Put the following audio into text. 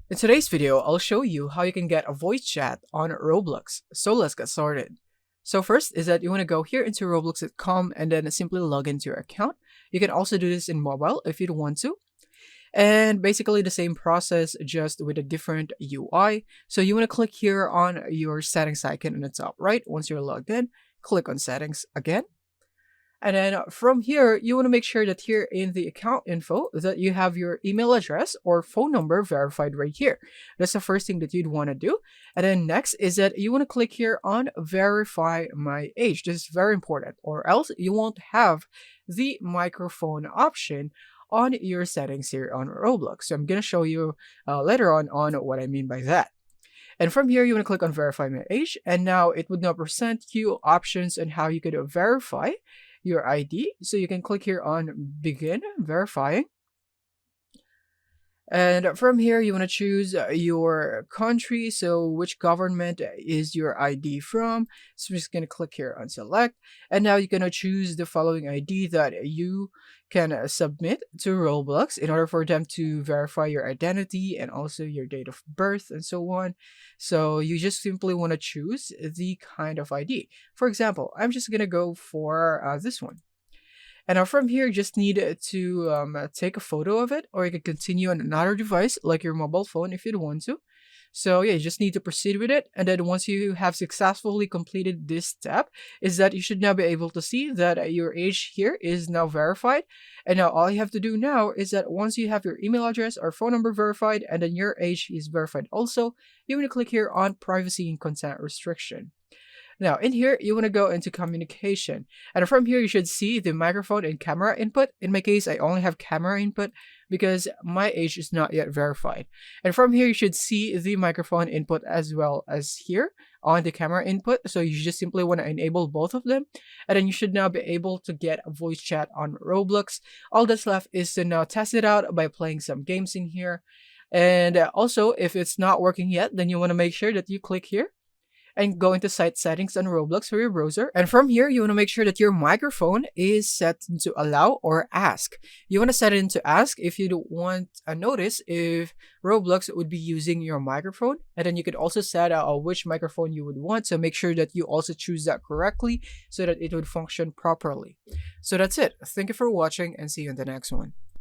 In today's video, I'll show you how you can get a voice chat on Roblox. So let's get started. So first is that you want to go here into roblox.com and then simply log into your account. You can also do this in mobile if you want to. And basically the same process, just with a different UI. So you want to click here on your settings icon in the top right. Once you're logged in, click on settings again. And then from here, you want to make sure that here in the account info that you have your email address or phone number verified right here. That's the first thing that you'd want to do. And then next is that you want to click here on verify my age. This is very important, or else you won't have the microphone option on your settings here on Roblox. So I'm going to show you later on what I mean by that. And from here, you want to click on verify my age. And now it would now present you options on how you could verify your ID. So you can click here on begin verifying. And from here, you want to choose your country. So which government is your ID from? So we're just going to click here on select. And now you're going to choose the following ID that you can submit to Roblox in order for them to verify your identity and also your date of birth and so on. So you just simply want to choose the kind of ID. For example, I'm just going to go for this one. And now from here, you just need to take a photo of it, or you can continue on another device like your mobile phone if you want to. So yeah, you just need to proceed with it. And then once you have successfully completed this step, is that you should now be able to see that your age here is now verified. And now all you have to do now is that once you have your email address or phone number verified, and then your age is verified also, you want to click here on privacy and consent restriction. Now, in here, you want to go into communication. And from here, you should see the microphone and camera input. In my case, I only have camera input because my age is not yet verified. And from here, you should see the microphone input as well as here on the camera input. So you just simply want to enable both of them. And then you should now be able to get a voice chat on Roblox. All that's left is to now test it out by playing some games in here. And also, if it's not working yet, then you want to make sure that you click here and go into site settings on Roblox for your browser. And from here, you want to make sure that your microphone is set to allow or ask. You want to set it into ask if you want a notice if Roblox would be using your microphone. And then you could also set which microphone you would want. So make sure that you also choose that correctly so that it would function properly. So that's it. Thank you for watching and see you in the next one.